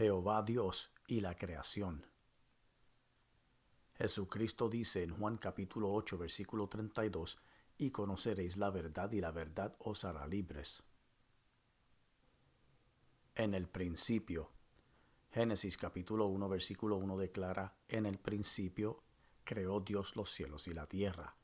Jehová Dios y la creación. Jesucristo dice en Juan capítulo 8 versículo 32, y conoceréis la verdad y la verdad os hará libres. En el principio. Génesis capítulo 1 versículo 1 declara, en el principio creó Dios los cielos y la tierra.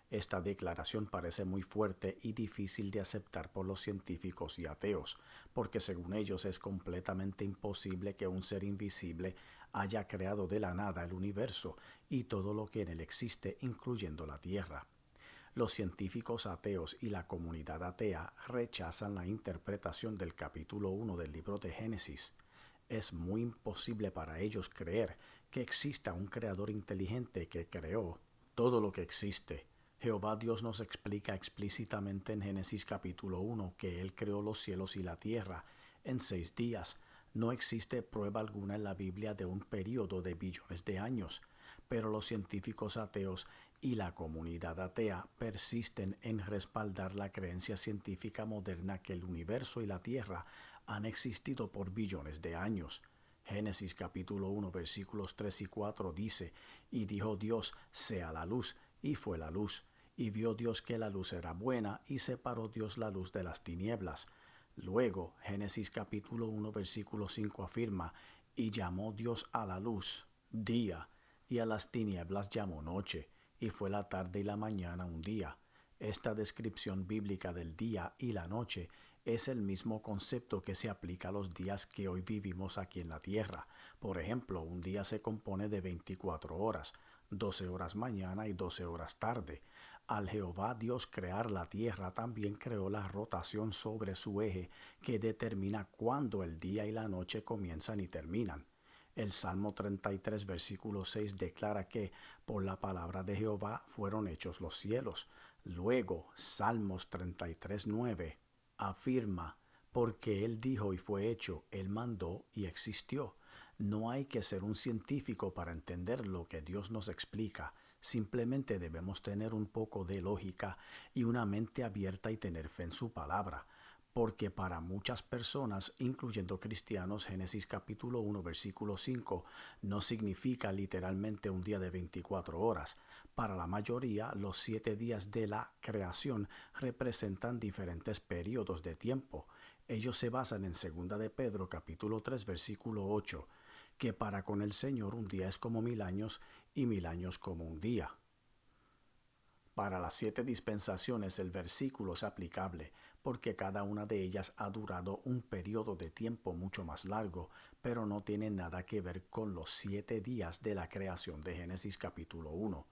Esta declaración parece muy fuerte y difícil de aceptar por los científicos y ateos, porque según ellos es completamente imposible que un ser invisible haya creado de la nada el universo y todo lo que en él existe, incluyendo la tierra. Los científicos ateos y la comunidad atea rechazan la interpretación del capítulo 1 del libro de Génesis. Es muy imposible para ellos creer que exista un creador inteligente que creó todo lo que existe. Jehová Dios nos explica explícitamente en Génesis capítulo 1 que Él creó los cielos y la tierra en 6 días. No existe prueba alguna en la Biblia de un período de billones de años, pero los científicos ateos y la comunidad atea persisten en respaldar la creencia científica moderna que el universo y la tierra han existido por billones de años. Génesis capítulo 1 versículos 3 y 4 dice, y dijo Dios, sea la luz, y fue la luz. Y vio Dios que la luz era buena, y separó Dios la luz de las tinieblas. Luego, Génesis capítulo 1 versículo 5 afirma, y llamó Dios a la luz día, y a las tinieblas llamó noche, y fue la tarde y la mañana un día. Esta descripción bíblica del día y la noche es el mismo concepto que se aplica a los días que hoy vivimos aquí en la tierra. Por ejemplo, un día se compone de 24 horas, 12 horas mañana y 12 horas tarde. Al Jehová Dios crear la tierra, también creó la rotación sobre su eje que determina cuándo el día y la noche comienzan y terminan. El Salmo 33 versículo 6 declara que por la palabra de Jehová fueron hechos los cielos. Luego, Salmos 33 9 afirma, porque Él dijo y fue hecho, Él mandó y existió. No hay que ser un científico para entender lo que Dios nos explica. Simplemente debemos tener un poco de lógica y una mente abierta y tener fe en su palabra. Porque para muchas personas, incluyendo cristianos, Génesis capítulo 1 versículo 5 no significa literalmente un día de 24 horas. Para la mayoría, los 7 días de la creación representan diferentes periodos de tiempo. Ellos se basan en 2 de Pedro capítulo 3 versículo 8, que para con el Señor un día es como 1000 años y 1000 años como un día. Para las 7 dispensaciones el versículo es aplicable, porque cada una de ellas ha durado un periodo de tiempo mucho más largo, pero no tiene nada que ver con los 7 días de la creación de Génesis capítulo 1.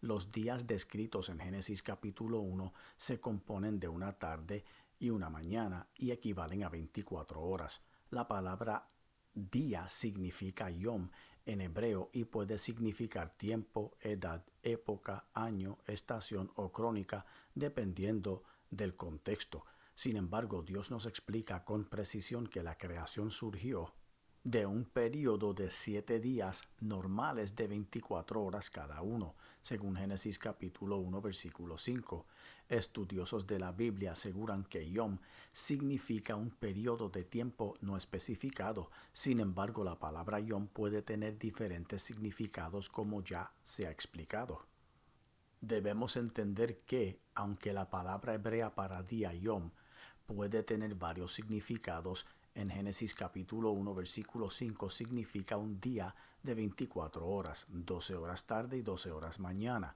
Los días descritos en Génesis capítulo 1 se componen de una tarde y una mañana y equivalen a 24 horas. La palabra día significa yom en hebreo y puede significar tiempo, edad, época, año, estación o crónica, dependiendo del contexto. Sin embargo, Dios nos explica con precisión que la creación surgió de un periodo de 7 días normales de 24 horas cada uno, según Génesis capítulo 1 versículo 5. Estudiosos de la Biblia aseguran que Yom significa un periodo de tiempo no especificado. Sin embargo, la palabra Yom puede tener diferentes significados, como ya se ha explicado. Debemos entender que, aunque la palabra hebrea para día Yom puede tener varios significados, en Génesis capítulo 1 versículo 5 significa un día de 24 horas, 12 horas tarde y 12 horas mañana.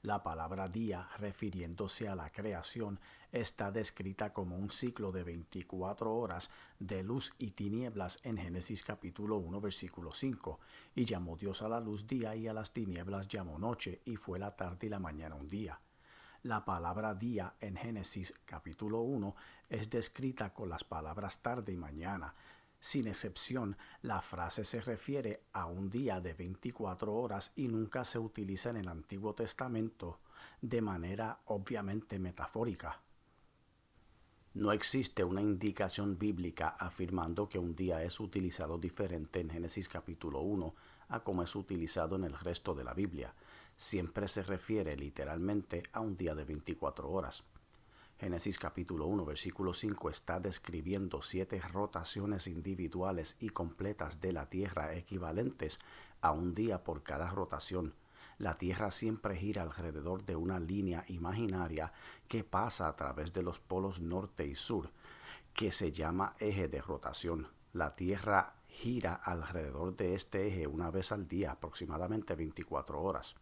La palabra día, refiriéndose a la creación, está descrita como un ciclo de 24 horas de luz y tinieblas en Génesis capítulo 1 versículo 5. Y llamó Dios a la luz día y a las tinieblas llamó noche, y fue la tarde y la mañana un día. La palabra día en Génesis capítulo 1 es descrita con las palabras tarde y mañana. Sin excepción, la frase se refiere a un día de 24 horas y nunca se utiliza en el Antiguo Testamento de manera obviamente metafórica. No existe una indicación bíblica afirmando que un día es utilizado diferente en Génesis capítulo 1 a como es utilizado en el resto de la Biblia. Siempre se refiere literalmente a un día de 24 horas. Génesis capítulo 1, versículo 5 está describiendo 7 rotaciones individuales y completas de la Tierra equivalentes a un día por cada rotación. La Tierra siempre gira alrededor de una línea imaginaria que pasa a través de los polos norte y sur, que se llama eje de rotación. La Tierra gira alrededor de este eje una vez al día, aproximadamente 24 horas.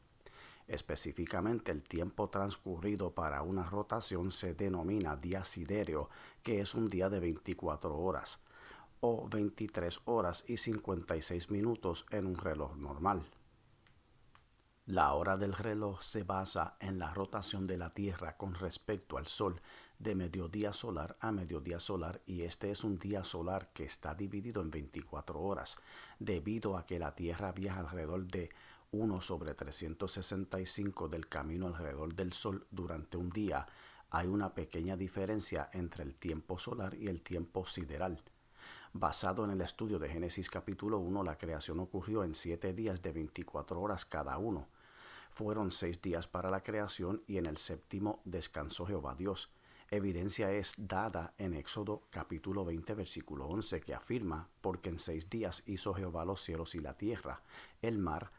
Específicamente, el tiempo transcurrido para una rotación se denomina día siderio, que es un día de 24 horas, o 23 horas y 56 minutos en un reloj normal. La hora del reloj se basa en la rotación de la Tierra con respecto al Sol de mediodía solar a mediodía solar, y este es un día solar que está dividido en 24 horas, debido a que la Tierra viaja alrededor de 1/365 del camino alrededor del Sol durante un día. Hay una pequeña diferencia entre el tiempo solar y el tiempo sideral. Basado en el estudio de Génesis capítulo 1, la creación ocurrió en 7 días de 24 horas cada uno. Fueron 6 días para la creación y en el séptimo descansó Jehová Dios. Evidencia es dada en Éxodo capítulo 20 versículo 11, que afirma: porque en 6 días hizo Jehová los cielos y la tierra, el mar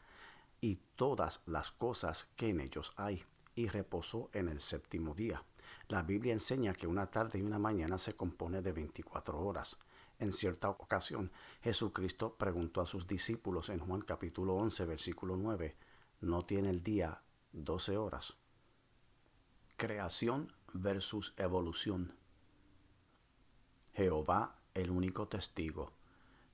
y todas las cosas que en ellos hay, y reposó en el séptimo día. La Biblia enseña que una tarde y una mañana se compone de 24 horas. En cierta ocasión, Jesucristo preguntó a sus discípulos en Juan capítulo 11 versículo 9, ¿no tiene el día 12 horas? Creación versus evolución. Jehová, el único testigo.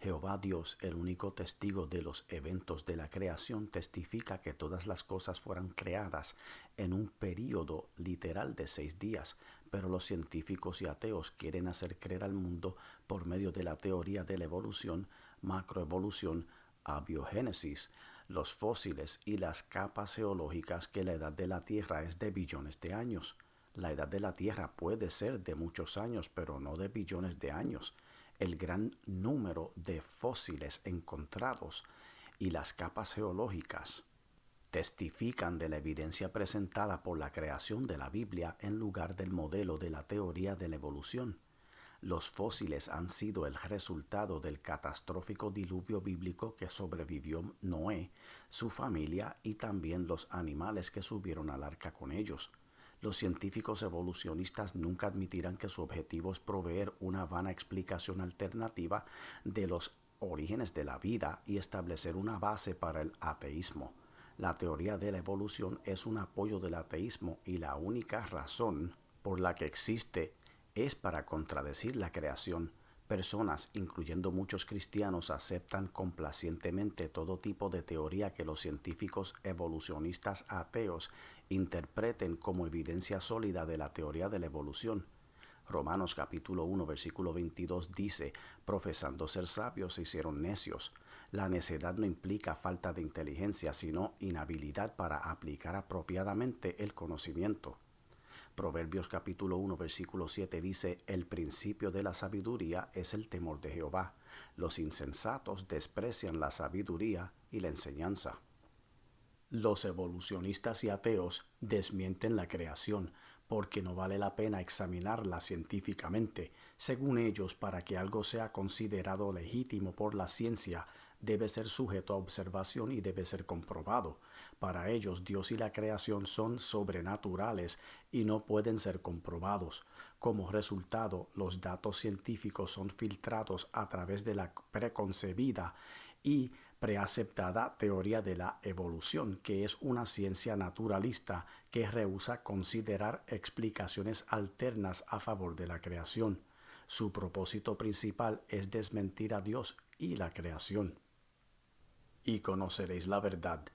Jehová Dios, el único testigo de los eventos de la creación, testifica que todas las cosas fueron creadas en un período literal de 6 días, pero los científicos y ateos quieren hacer creer al mundo por medio de la teoría de la evolución, macroevolución, abiogénesis, los fósiles y las capas geológicas que la edad de la Tierra es de billones de años. La edad de la Tierra puede ser de muchos años, pero no de billones de años. El gran número de fósiles encontrados y las capas geológicas testifican de la evidencia presentada por la creación de la Biblia en lugar del modelo de la teoría de la evolución. Los fósiles han sido el resultado del catastrófico diluvio bíblico que sobrevivió Noé, su familia y también los animales que subieron al arca con ellos. Los científicos evolucionistas nunca admitirán que su objetivo es proveer una vana explicación alternativa de los orígenes de la vida y establecer una base para el ateísmo. La teoría de la evolución es un apoyo del ateísmo y la única razón por la que existe es para contradecir la creación. Personas, incluyendo muchos cristianos, aceptan complacientemente todo tipo de teoría que los científicos evolucionistas ateos interpreten como evidencia sólida de la teoría de la evolución. Romanos capítulo 1 versículo 22 dice: profesando ser sabios se hicieron necios. La necedad no implica falta de inteligencia, sino inhabilidad para aplicar apropiadamente el conocimiento. Proverbios capítulo 1 versículo 7 dice: el principio de la sabiduría es el temor de Jehová. Los insensatos desprecian la sabiduría y la enseñanza. Los evolucionistas y ateos desmienten la creación porque no vale la pena examinarla científicamente. Según ellos, para que algo sea considerado legítimo por la ciencia, debe ser sujeto a observación y debe ser comprobado. Para ellos, Dios y la creación son sobrenaturales y no pueden ser comprobados. Como resultado, los datos científicos son filtrados a través de la preconcebida y preaceptada teoría de la evolución, que es una ciencia naturalista que rehúsa considerar explicaciones alternas a favor de la creación. Su propósito principal es desmentir a Dios y la creación. Y conoceréis la verdad.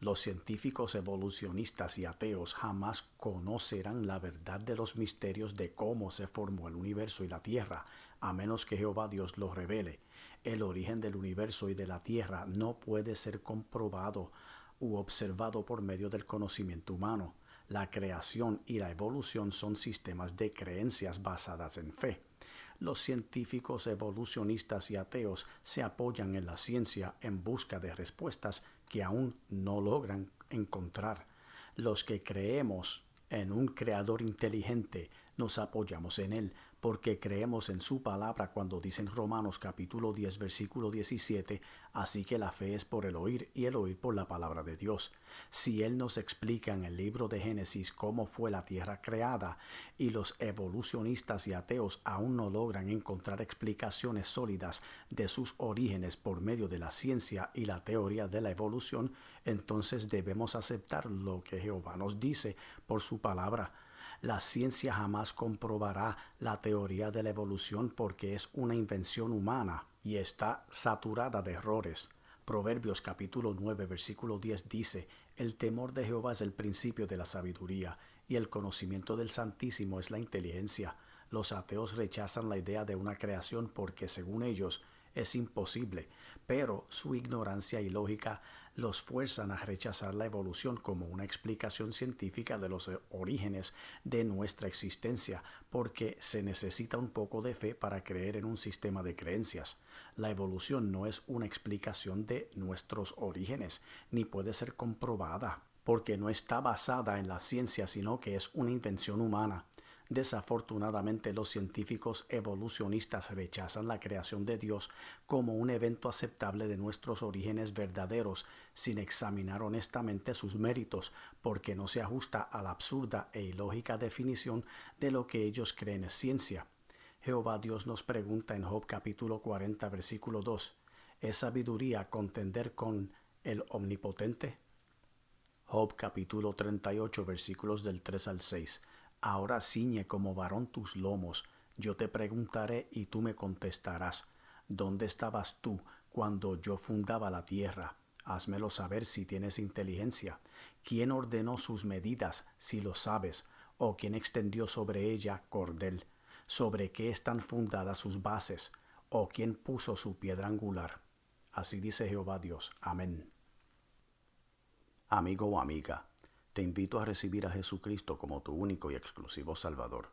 Los científicos evolucionistas y ateos jamás conocerán la verdad de los misterios de cómo se formó el universo y la tierra, a menos que Jehová Dios los revele. El origen del universo y de la tierra no puede ser comprobado u observado por medio del conocimiento humano. La creación y la evolución son sistemas de creencias basadas en fe. Los científicos evolucionistas y ateos se apoyan en la ciencia en busca de respuestas que aún no logran encontrar. Los que creemos en un creador inteligente, nos apoyamos en él, porque creemos en su palabra cuando dice en Romanos capítulo 10 versículo 17, así que la fe es por el oír y el oír por la palabra de Dios. Si él nos explica en el libro de Génesis cómo fue la tierra creada y los evolucionistas y ateos aún no logran encontrar explicaciones sólidas de sus orígenes por medio de la ciencia y la teoría de la evolución, entonces debemos aceptar lo que Jehová nos dice por su palabra. La ciencia jamás comprobará la teoría de la evolución porque es una invención humana y está saturada de errores. Proverbios capítulo 9 versículo 10 dice, el temor de Jehová es el principio de la sabiduría y el conocimiento del Santísimo es la inteligencia. Los ateos rechazan la idea de una creación porque según ellos es imposible, pero su ignorancia y lógica los fuerzan a rechazar la evolución como una explicación científica de los orígenes de nuestra existencia, porque se necesita un poco de fe para creer en un sistema de creencias. La evolución no es una explicación de nuestros orígenes, ni puede ser comprobada, porque no está basada en la ciencia, sino que es una invención humana. Desafortunadamente, los científicos evolucionistas rechazan la creación de Dios como un evento aceptable de nuestros orígenes verdaderos sin examinar honestamente sus méritos, porque no se ajusta a la absurda e ilógica definición de lo que ellos creen es ciencia. Jehová Dios nos pregunta en Job capítulo 40 versículo 2, ¿es sabiduría contender con el Omnipotente? Job capítulo 38 versículos del 3 al 6. Ahora ciñe como varón tus lomos, yo te preguntaré y tú me contestarás. ¿Dónde estabas tú cuando yo fundaba la tierra? Házmelo saber si tienes inteligencia. ¿Quién ordenó sus medidas, si lo sabes? ¿O quién extendió sobre ella cordel? ¿Sobre qué están fundadas sus bases? ¿O quién puso su piedra angular? Así dice Jehová Dios. Amén. Amigo o amiga, te invito a recibir a Jesucristo como tu único y exclusivo Salvador.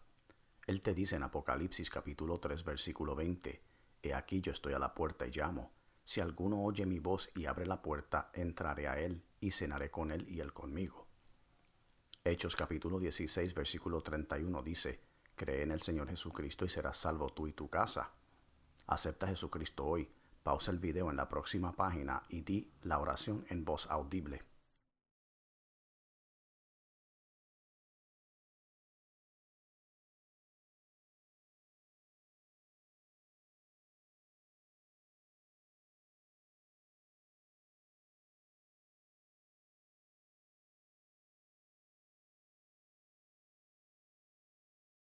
Él te dice en Apocalipsis capítulo 3 versículo 20, He aquí yo estoy a la puerta y llamo. Si alguno oye mi voz y abre la puerta, entraré a él y cenaré con él y él conmigo. Hechos capítulo 16 versículo 31 dice, Cree en el Señor Jesucristo y serás salvo tú y tu casa. Acepta a Jesucristo hoy. Pausa el video en la próxima página y di la oración en voz audible.